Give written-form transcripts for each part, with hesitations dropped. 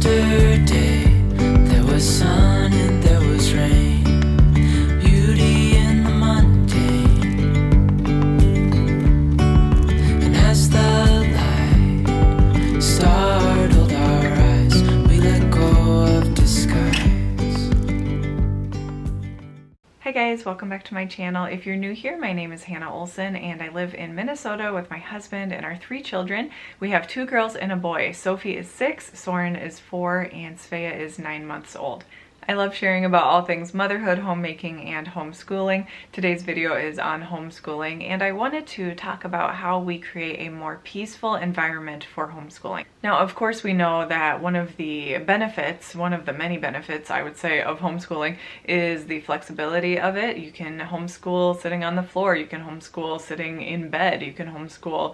Yesterday there was sun and there was rain, beauty in the mundane. And as the light startled our eyes, we let go of disguise. Hi guys, welcome back to my channel. If you're new here, my name is Hannah Olson and I live in Minnesota with my husband and our 3 children. We have 2 girls and a boy. Sophie is 6, Soren is 4, and Svea is 9 months old. I love sharing about all things motherhood, homemaking, and homeschooling. Today's video is on homeschooling, and I wanted to talk about how we create a more peaceful environment for homeschooling. Now, of course, we know that one of the many benefits, I would say, of homeschooling is the flexibility of it. You can homeschool sitting on the floor, you can homeschool sitting in bed, you can homeschool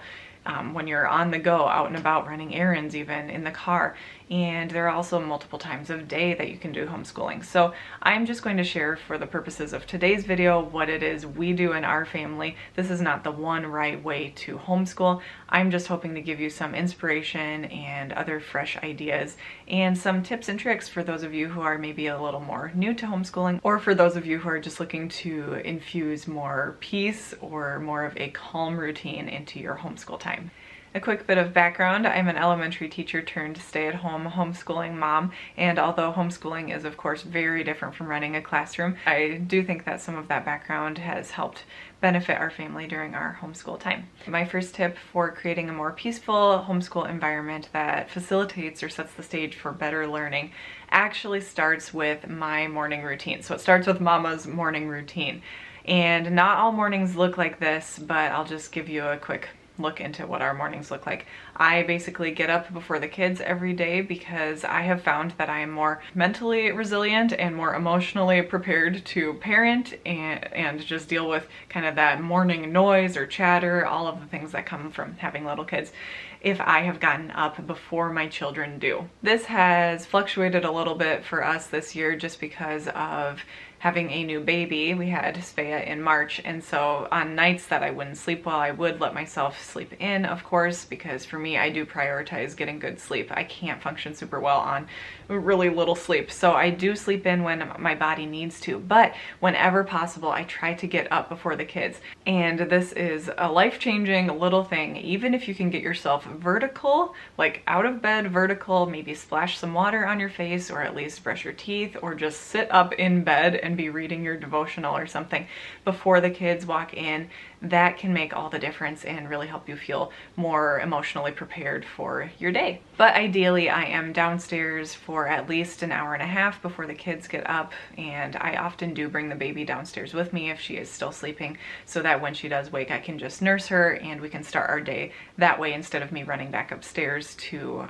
when you're on the go, out and about, running errands, even in the car. And there are also multiple times of day that you can do homeschooling. So I'm just going to share, for the purposes of today's video, what it is we do in our family. This is not the one right way to homeschool. I'm just hoping to give you some inspiration and other fresh ideas and some tips and tricks for those of you who are maybe a little more new to homeschooling, or for those of you who are just looking to infuse more peace or more of a calm routine into your homeschool time. A quick bit of background: I'm an elementary teacher turned stay-at-home homeschooling mom, and although homeschooling is of course very different from running a classroom, I do think that some of that background has helped benefit our family during our homeschool time. My first tip for creating a more peaceful homeschool environment that facilitates or sets the stage for better learning actually starts with my morning routine. So it starts with Mama's morning routine. And not all mornings look like this, but I'll just give you a quick look into what our mornings look like. I basically get up before the kids every day because I have found that I am more mentally resilient and more emotionally prepared to parent and just deal with kind of that morning noise or chatter, all of the things that come from having little kids, if I have gotten up before my children do. This has fluctuated a little bit for us this year just because of having a new baby. We had Svea in March, and so on nights that I wouldn't sleep well, I would let myself sleep in, of course, because for me, I do prioritize getting good sleep. I can't function super well on really little sleep, so I do sleep in when my body needs to, but whenever possible, I try to get up before the kids. And this is a life-changing little thing. Even if you can get yourself vertical, like out of bed vertical, maybe splash some water on your face, or at least brush your teeth, or just sit up in bed and be reading your devotional or something before the kids walk in, that can make all the difference and really help you feel more emotionally prepared for your day. But ideally, I am downstairs for at least an hour and a half before the kids get up, and I often do bring the baby downstairs with me if she is still sleeping, so that when she does wake, I can just nurse her and we can start our day that way instead of me running back upstairs to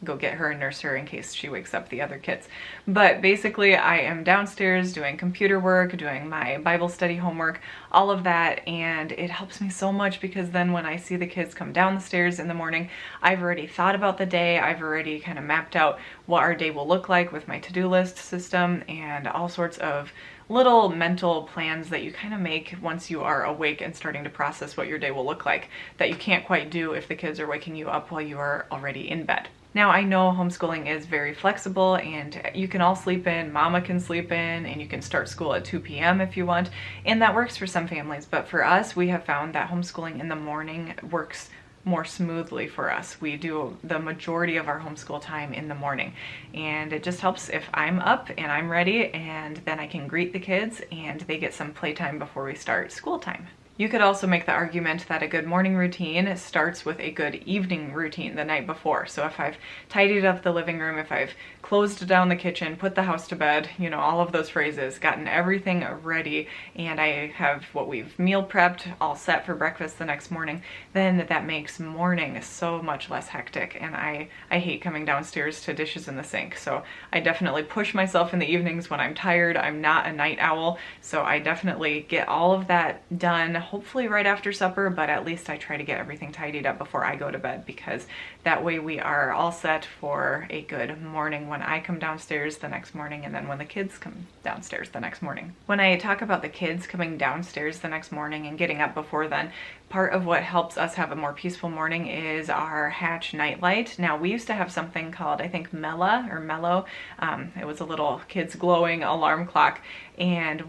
go get her and nurse her in case she wakes up the other kids. But basically, I am downstairs doing computer work, doing my Bible study homework, all of that, and it helps me so much because then when I see the kids come down the stairs in the morning, I've already thought about the day, I've already kind of mapped out what our day will look like with my to-do list system and all sorts of little mental plans that you kind of make once you are awake and starting to process what your day will look like, that you can't quite do if the kids are waking you up while you are already in bed. Now, I know homeschooling is very flexible and you can all sleep in, Mama can sleep in, and you can start school at 2 p.m. if you want, and that works for some families. But for us, we have found that homeschooling in the morning works more smoothly for us. We do the majority of our homeschool time in the morning, and it just helps if I'm up and I'm ready, and then I can greet the kids and they get some playtime before we start school time. You could also make the argument that a good morning routine starts with a good evening routine the night before. So if I've tidied up the living room, if I've closed down the kitchen, put the house to bed, you know, all of those phrases, gotten everything ready, and I have what we've meal prepped all set for breakfast the next morning, then that makes morning so much less hectic. And I hate coming downstairs to dishes in the sink. So I definitely push myself in the evenings when I'm tired. I'm not a night owl, so I definitely get all of that done, hopefully right after supper, but at least I try to get everything tidied up before I go to bed, because that way we are all set for a good morning when I come downstairs the next morning, and then when the kids come downstairs the next morning. When I talk about the kids coming downstairs the next morning and getting up before then, part of what helps us have a more peaceful morning is our Hatch Nightlight. Now, we used to have something called, I think, Mella or Mellow. It was a little kids glowing alarm clock, and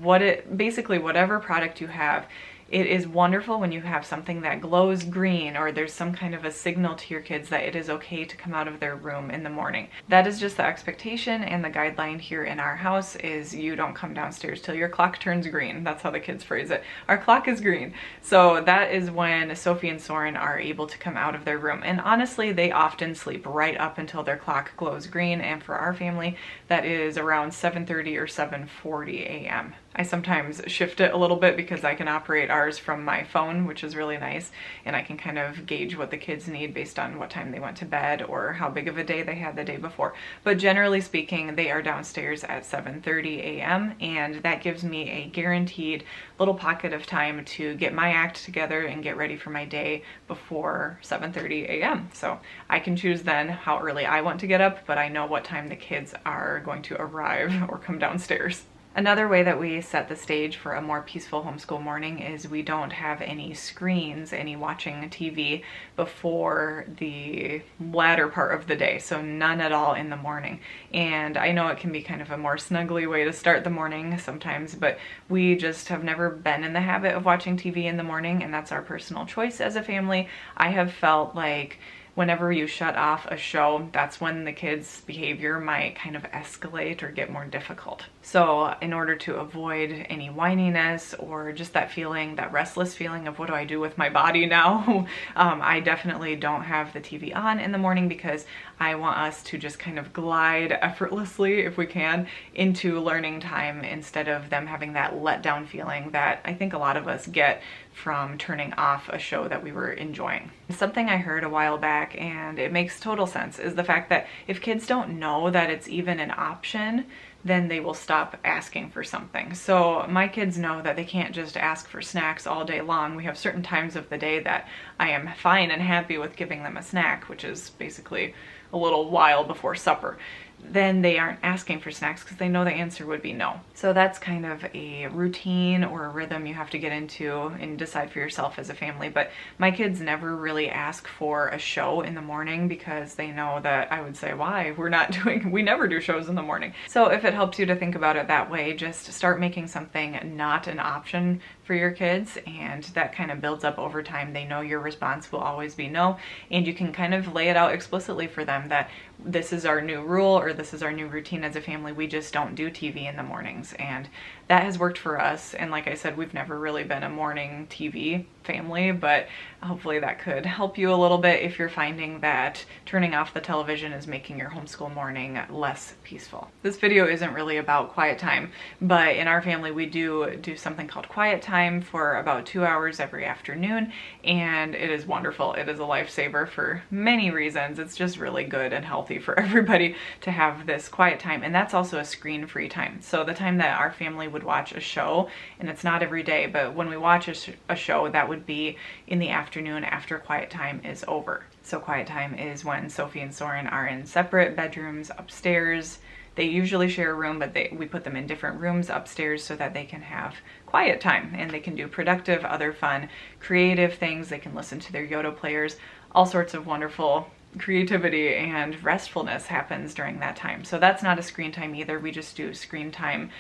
basically whatever product you have, it is wonderful when you have something that glows green, or there's some kind of a signal to your kids that it is okay to come out of their room in the morning. That is just the expectation, and the guideline here in our house is you don't come downstairs till your clock turns green. That's how the kids phrase it. Our clock is green. So that is when Sophie and Soren are able to come out of their room. And honestly, they often sleep right up until their clock glows green. And for our family, that is around 7:30 or 7:40 a.m. I sometimes shift it a little bit because I can operate ours from my phone, which is really nice, and I can kind of gauge what the kids need based on what time they went to bed or how big of a day they had the day before. But generally speaking, they are downstairs at 7:30 a.m. and that gives me a guaranteed little pocket of time to get my act together and get ready for my day before 7:30 a.m. So I can choose then how early I want to get up, but I know what time the kids are going to arrive or come downstairs. Another way that we set the stage for a more peaceful homeschool morning is we don't have any screens, any watching TV before the latter part of the day, so none at all in the morning. And I know it can be kind of a more snuggly way to start the morning sometimes, but we just have never been in the habit of watching TV in the morning, and that's our personal choice as a family. I have felt like whenever you shut off a show, that's when the kids' behavior might kind of escalate or get more difficult. So in order to avoid any whininess or just that feeling, that restless feeling of what do I do with my body now, I definitely don't have the TV on in the morning, because I want us to just kind of glide effortlessly, if we can, into learning time instead of them having that letdown feeling that I think a lot of us get from turning off a show that we were enjoying. Something I heard a while back, and it makes total sense, is the fact that if kids don't know that it's even an option, then they will stop asking for something. So my kids know that they can't just ask for snacks all day long. We have certain times of the day that I am fine and happy with giving them a snack, which is basically a little while before supper. Then they aren't asking for snacks because they know the answer would be no. So that's kind of a routine or a rhythm you have to get into and decide for yourself as a family. But my kids never really ask for a show in the morning because they know that I would say, why? We never do shows in the morning. So if it helps you to think about it that way, just start making something not an option for your kids, and that kind of builds up over time. They know your response will always be no, and you can kind of lay it out explicitly for them that this is our new rule or this is our new routine as a family. We just don't do TV in the mornings, and that has worked for us. And like I said, we've never really been a morning TV family, but hopefully that could help you a little bit if you're finding that turning off the television is making your homeschool morning less peaceful. This video isn't really about quiet time, but in our family we do something called quiet time for about 2 hours every afternoon, and it is wonderful. It is a lifesaver for many reasons. It's just really good and healthy for everybody to have this quiet time, and that's also a screen-free time. So the time that our family would watch a show, and it's not every day, but when we watch a show, that would be in the afternoon after quiet time is over. So quiet time is when Sophie and Soren are in separate bedrooms upstairs. They usually share a room, but we put them in different rooms upstairs so that they can have quiet time and they can do productive, other fun, creative things. They can listen to their Yoda players. All sorts of wonderful creativity and restfulness happens during that time. So that's not a screen time either. We just do screen time.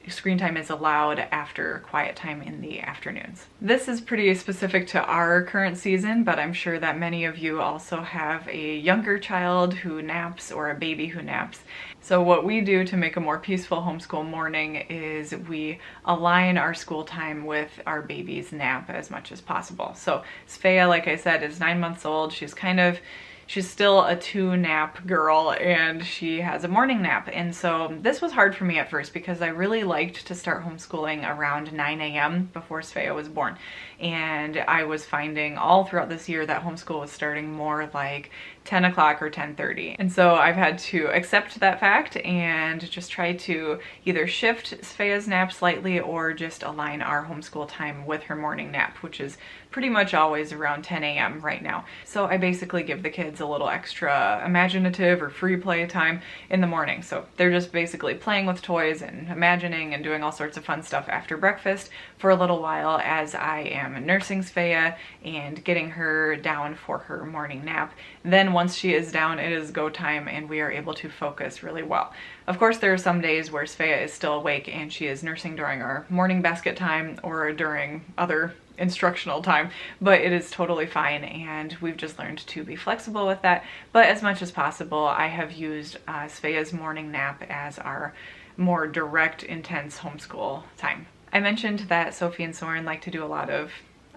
Screen time is allowed after quiet time in the afternoons. This is pretty specific to our current season, but I'm sure that many of you also have a younger child who naps or a baby who naps. So what we do to make a more peaceful homeschool morning is we align our school time with our baby's nap as much as possible. So Svea, like I said, is 9 months old. She's still a 2-nap girl, and she has a morning nap. And so this was hard for me at first because I really liked to start homeschooling around 9 a.m. before Svea was born. And I was finding all throughout this year that homeschool was starting more like 10 o'clock or 10:30. And so I've had to accept that fact and just try to either shift Svea's nap slightly or just align our homeschool time with her morning nap, which is pretty much always around 10 a.m. right now. So I basically give the kids a little extra imaginative or free play time in the morning. So they're just basically playing with toys and imagining and doing all sorts of fun stuff after breakfast for a little while as I am nursing Svea and getting her down for her morning nap. Then once she is down, it is go time and we are able to focus really well. Of course, there are some days where Svea is still awake and she is nursing during our morning basket time or during other instructional time, but it is totally fine and we've just learned to be flexible with that. But as much as possible, I have used Svea's morning nap as our more direct, intense homeschool time. I mentioned that Sophie and Soren like to do a lot of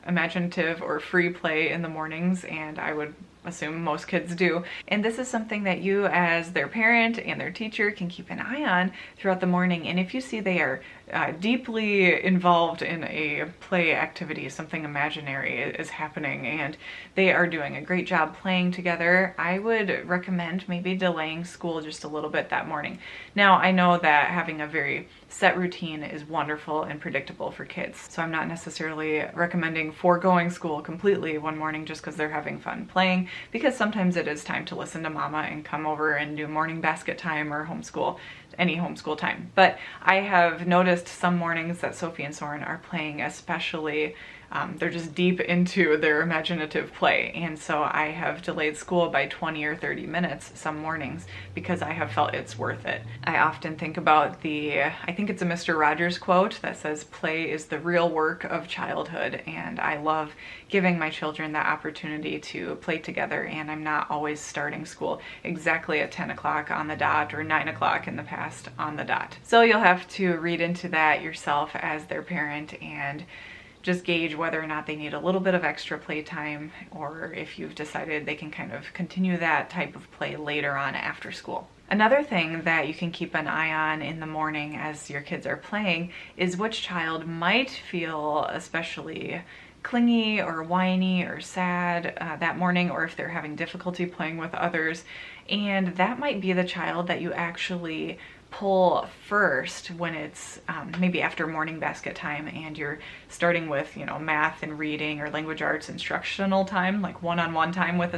imaginative or free play in the mornings, and I would assume most kids do. And this is something that you as their parent and their teacher can keep an eye on throughout the morning. And if you see they are deeply involved in a play activity, something imaginary is happening and they are doing a great job playing together, I would recommend maybe delaying school just a little bit that morning. Now, I know that having a very set routine is wonderful and predictable for kids, so I'm not necessarily recommending foregoing school completely one morning just because they're having fun playing, because sometimes it is time to listen to mama and come over and do morning basket time or homeschool, any homeschool time. But I have noticed some mornings that Sophie and Soren are playing especially, they're just deep into their imaginative play, and so I have delayed school by 20 or 30 minutes some mornings because I have felt it's worth it. I often think about I think it's a Mr. Rogers quote that says, "Play is the real work of childhood," and I love giving my children that opportunity to play together, and I'm not always starting school exactly at 10 o'clock on the dot or 9 o'clock in the past on the dot. So you'll have to read into that yourself as their parent and just gauge whether or not they need a little bit of extra playtime, or if you've decided they can kind of continue that type of play later on after school. Another thing that you can keep an eye on in the morning as your kids are playing is which child might feel especially clingy or whiny or sad that morning, or if they're having difficulty playing with others. And that might be the child that you actually pull first when it's maybe after morning basket time and you're starting with, math and reading or language arts instructional time, like one-on-one time with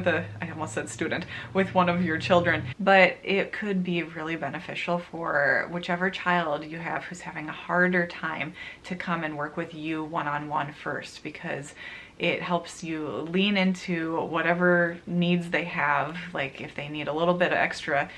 I almost said student, with one of your children. But it could be really beneficial for whichever child you have who's having a harder time to come and work with you one-on-one first, because it helps you lean into whatever needs they have, like if they need a little bit of extra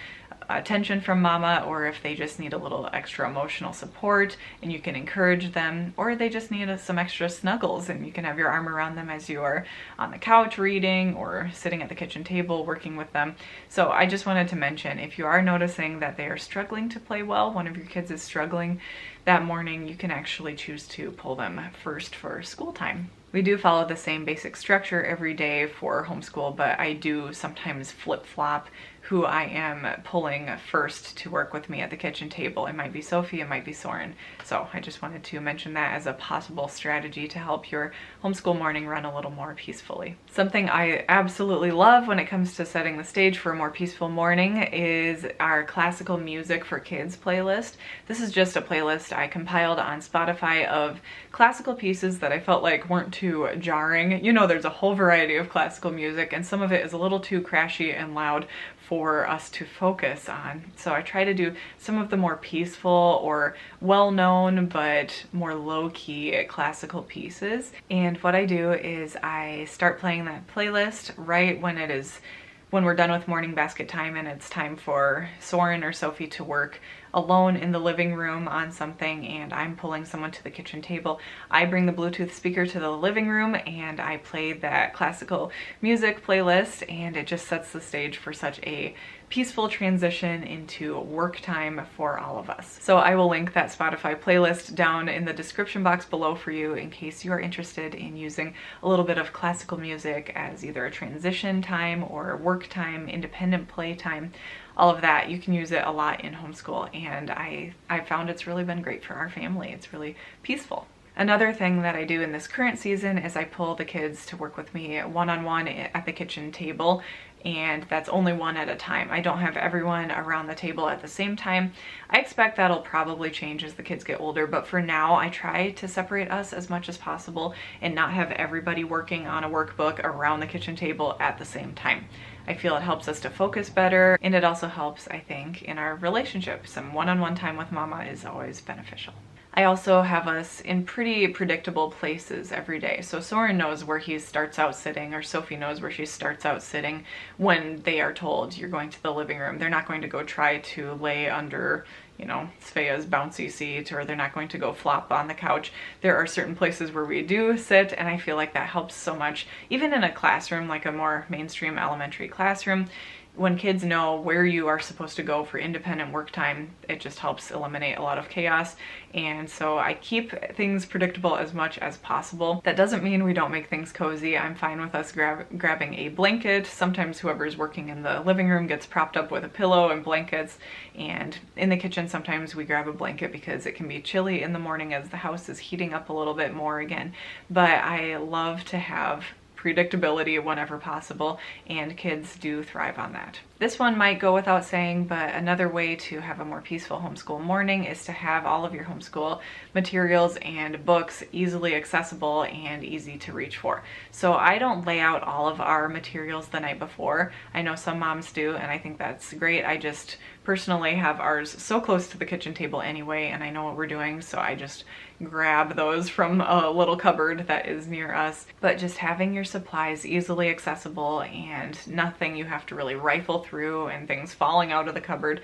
attention from mama, or if they just need a little extra emotional support and you can encourage them, or they just need some extra snuggles and you can have your arm around them as you are on the couch reading or sitting at the kitchen table working with them. So I just wanted to mention, if you are noticing that they are struggling to play well, one of your kids is struggling that morning, you can actually choose to pull them first for school time. We do follow the same basic structure every day for homeschool, but I do sometimes flip-flop who I am pulling first to work with me at the kitchen table. It might be Sophie, it might be Soren. So I just wanted to mention that as a possible strategy to help your homeschool morning run a little more peacefully. Something I absolutely love when it comes to setting the stage for a more peaceful morning is our classical music for kids playlist. This is just a playlist I compiled on Spotify of classical pieces that I felt like weren't too jarring. There's a whole variety of classical music and some of it is a little too crashy and loud for us to focus on. So I try to do some of the more peaceful or well-known but more low-key classical pieces. And what I do is I start playing that playlist right when we're done with morning basket time and it's time for Soren or Sophie to work alone in the living room on something and I'm pulling someone to the kitchen table. I bring the Bluetooth speaker to the living room and I play that classical music playlist, and it just sets the stage for such a peaceful transition into work time for all of us. So I will link that Spotify playlist down in the description box below for you in case you are interested in using a little bit of classical music as either a transition time or work time, independent play time. All of that, you can use it a lot in homeschool, and I found it's really been great for our family. It's really peaceful. Another thing that I do in this current season is I pull the kids to work with me one-on-one at the kitchen table and that's only one at a time. I don't have everyone around the table at the same time. I expect that'll probably change as the kids get older, but for now I try to separate us as much as possible and not have everybody working on a workbook around the kitchen table at the same time. I feel it helps us to focus better, and it also helps, I think, in our relationship. Some one-on-one time with Mama is always beneficial. I also have us in pretty predictable places every day. So Soren knows where he starts out sitting, or Sophie knows where she starts out sitting when they are told you're going to the living room. They're not going to go try to lay under, you know, Svea's bouncy seat, or they're not going to go flop on the couch. There are certain places where we do sit, and I feel like that helps so much. Even in a classroom, like a more mainstream elementary classroom, when kids know where you are supposed to go for independent work time, it just helps eliminate a lot of chaos. And so I keep things predictable as much as possible. That doesn't mean we don't make things cozy. I'm fine with us grabbing a blanket. Sometimes whoever's working in the living room gets propped up with a pillow and blankets. And in the kitchen, sometimes we grab a blanket because it can be chilly in the morning as the house is heating up a little bit more again. But I love to have predictability whenever possible, and kids do thrive on that. This one might go without saying, but another way to have a more peaceful homeschool morning is to have all of your homeschool materials and books easily accessible and easy to reach for. So I don't lay out all of our materials the night before. I know some moms do, and I think that's great. I just personally have ours so close to the kitchen table anyway, and I know what we're doing, so I just grab those from a little cupboard that is near us. But just having your supplies easily accessible and nothing you have to really rifle through and things falling out of the cupboard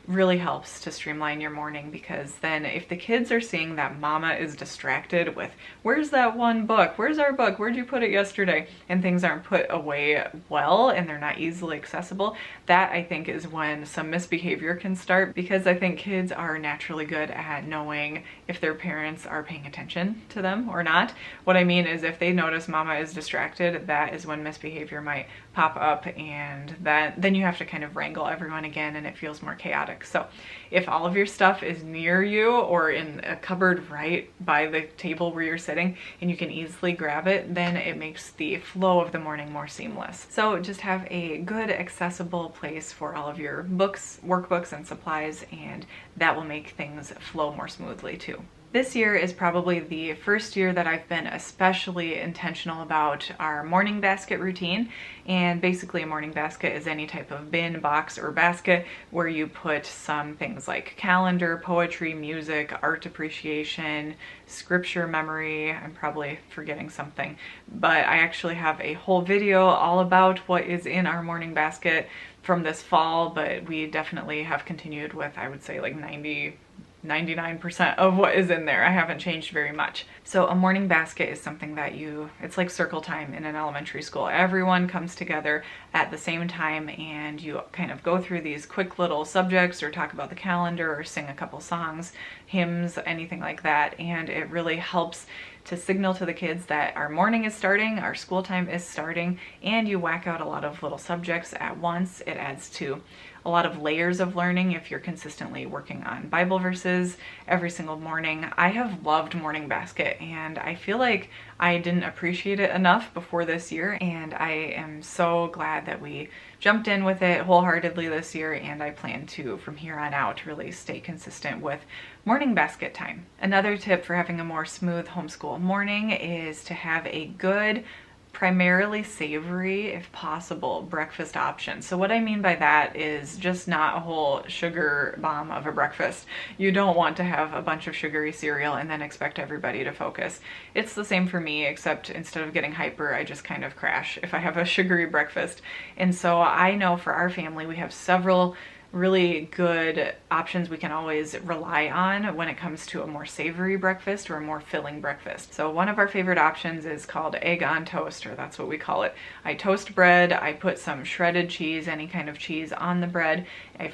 really helps to streamline your morning, because then if the kids are seeing that Mama is distracted with, where's that one book? Where's our book? Where'd you put it yesterday? And things aren't put away well and they're not easily accessible, that I think is when some misbehavior can start, because I think kids are naturally good at knowing if their parents are paying attention to them or not. What I mean is if they notice Mama is distracted, that is when misbehavior might pop up, and then you have to kind of wrangle everyone again and it feels more chaotic. So if all of your stuff is near you or in a cupboard right by the table where you're sitting and you can easily grab it, then it makes the flow of the morning more seamless. So just have a good accessible place for all of your books, workbooks, and supplies, and that will make things flow more smoothly too. This year is probably the first year that I've been especially intentional about our morning basket routine. And basically a morning basket is any type of bin, box, or basket where you put some things like calendar, poetry, music, art appreciation, scripture memory. I'm probably forgetting something, but I actually have a whole video all about what is in our morning basket from this fall, but we definitely have continued with, I would say, like 99% of what is in there. I haven't changed very much. So a morning basket is something that it's like circle time in an elementary school. Everyone comes together at the same time and you kind of go through these quick little subjects or talk about the calendar or sing a couple songs, hymns, anything like that. And it really helps to signal to the kids that our morning is starting, our school time is starting, and you whack out a lot of little subjects at once. It adds to a lot of layers of learning if you're consistently working on Bible verses every single morning. I have loved Morning Basket, and I feel like I didn't appreciate it enough before this year, and I am so glad that we jumped in with it wholeheartedly this year, and I plan to, from here on out, really stay consistent with morning basket time. Another tip for having a more smooth homeschool morning is to have a good, primarily savory, if possible, breakfast option. So what I mean by that is just not a whole sugar bomb of a breakfast. You don't want to have a bunch of sugary cereal and then expect everybody to focus. It's the same for me, except instead of getting hyper, I just kind of crash if I have a sugary breakfast. And so I know for our family, we have several really good options we can always rely on when it comes to a more savory breakfast or a more filling breakfast. So one of our favorite options is called egg on toast, or that's what we call it. I toast bread, I put some shredded cheese, any kind of cheese, on the bread,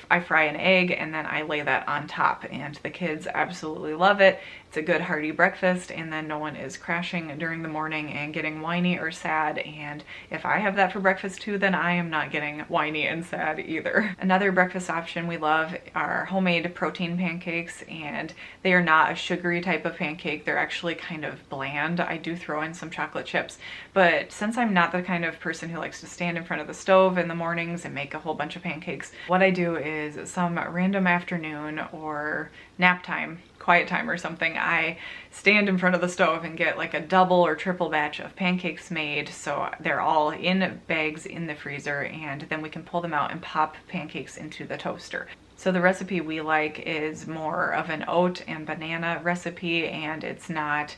I fry an egg and then I lay that on top, and the kids absolutely love it. It's a good hearty breakfast, and then no one is crashing during the morning and getting whiny or sad. And if I have that for breakfast too, then I am not getting whiny and sad either. Another breakfast option we love are homemade protein pancakes, and they are not a sugary type of pancake. They're actually kind of bland. I do throw in some chocolate chips, but since I'm not the kind of person who likes to stand in front of the stove in the mornings and make a whole bunch of pancakes, what I do is some random afternoon or nap time, quiet time or something, I stand in front of the stove and get like a double or triple batch of pancakes made, so they're all in bags in the freezer, and then we can pull them out and pop pancakes into the toaster. So the recipe we like is more of an oat and banana recipe, and it's not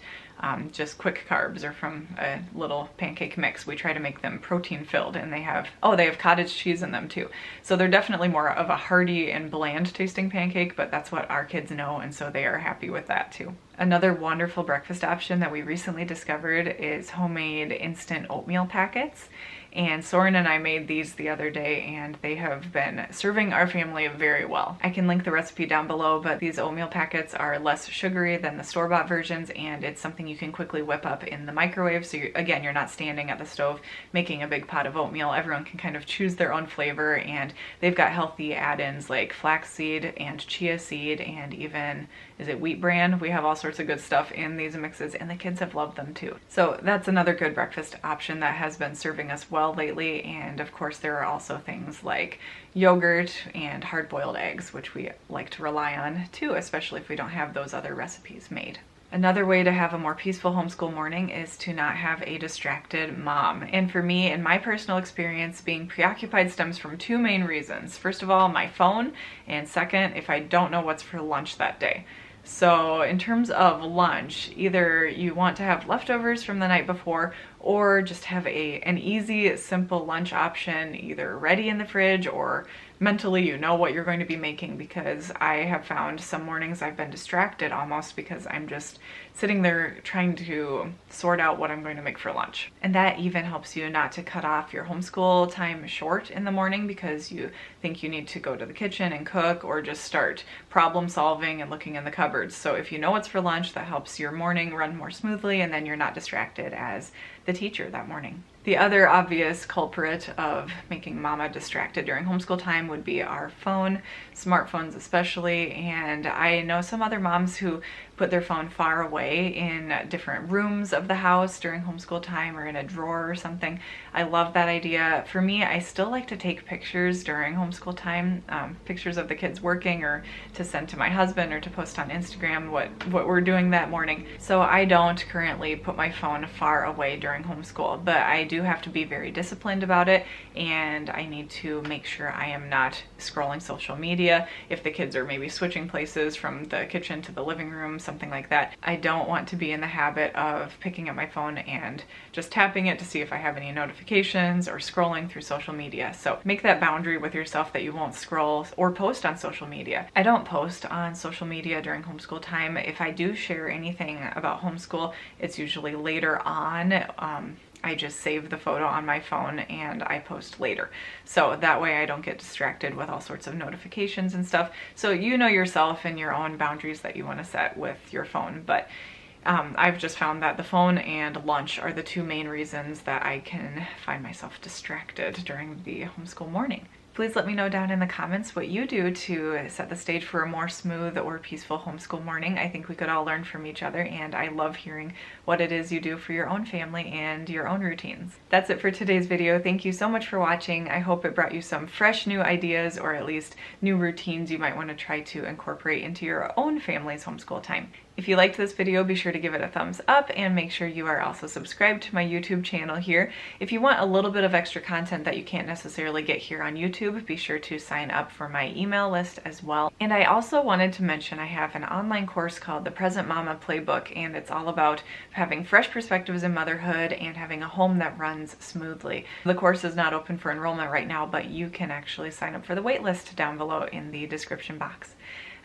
just quick carbs or from a little pancake mix. We try to make them protein filled, and they have cottage cheese in them too. So they're definitely more of a hearty and bland tasting pancake, but that's what our kids know, and so they are happy with that too. Another wonderful breakfast option that we recently discovered is homemade instant oatmeal packets. And Soren and I made these the other day, and they have been serving our family very well. I can link the recipe down below, but these oatmeal packets are less sugary than the store-bought versions, and it's something you can quickly whip up in the microwave. So again, you're not standing at the stove making a big pot of oatmeal. Everyone can kind of choose their own flavor, and they've got healthy add-ins like flaxseed and chia seed and even, is it wheat bran? We have all sorts of good stuff in these mixes, and the kids have loved them too. So that's another good breakfast option that has been serving us well lately. And of course there are also things like yogurt and hard-boiled eggs, which we like to rely on too, especially if we don't have those other recipes made. Another way to have a more peaceful homeschool morning is to not have a distracted mom. And for me, in my personal experience, being preoccupied stems from two main reasons. First of all, my phone, and second, if I don't know what's for lunch that day. So in terms of lunch, either you want to have leftovers from the night before, or just have an easy, simple lunch option either ready in the fridge, or mentally you know what you're going to be making, because I have found some mornings I've been distracted almost because I'm just sitting there trying to sort out what I'm going to make for lunch. And that even helps you not to cut off your homeschool time short in the morning because you think you need to go to the kitchen and cook, or just start problem solving and looking in the cupboards. So if you know what's for lunch, that helps your morning run more smoothly, and then you're not distracted as the teacher that morning. The other obvious culprit of making mama distracted during homeschool time would be our phone, smartphones especially, and I know some other moms who put their phone far away in different rooms of the house during homeschool time, or in a drawer or something. I love that idea. For me, I still like to take pictures during homeschool time, pictures of the kids working, or to send to my husband, or to post on Instagram what we're doing that morning. So I don't currently put my phone far away during homeschool, but I do have to be very disciplined about it, and I need to make sure I am not scrolling social media. If the kids are maybe switching places from the kitchen to the living room, something like that, I don't want to be in the habit of picking up my phone and just tapping it to see if I have any notifications, or scrolling through social media. So make that boundary with yourself that you won't scroll or post on social media. I don't post on social media during homeschool time. If I do share anything about homeschool, it's usually later on. I just save the photo on my phone and I post later. So that way I don't get distracted with all sorts of notifications and stuff. So you know yourself and your own boundaries that you want to set with your phone. But I've just found that the phone and lunch are the two main reasons that I can find myself distracted during the homeschool morning. Please let me know down in the comments what you do to set the stage for a more smooth or peaceful homeschool morning. I think we could all learn from each other, and I love hearing what it is you do for your own family and your own routines. That's it for today's video. Thank you so much for watching. I hope it brought you some fresh new ideas, or at least new routines you might want to try to incorporate into your own family's homeschool time. If you liked this video, be sure to give it a thumbs up, and make sure you are also subscribed to my YouTube channel here. If you want a little bit of extra content that you can't necessarily get here on YouTube, be sure to sign up for my email list as well. And I also wanted to mention I have an online course called the Present Mama Playbook, and it's all about having fresh perspectives in motherhood and having a home that runs smoothly. The course is not open for enrollment right now, but you can actually sign up for the wait list down below in the description box.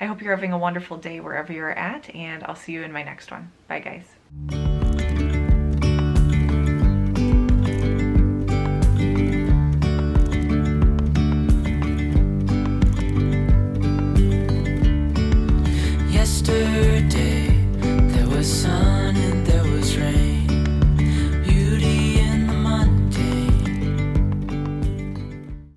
I hope you're having a wonderful day wherever you're at, and I'll see you in my next one. Bye, guys. Yesterday there was sun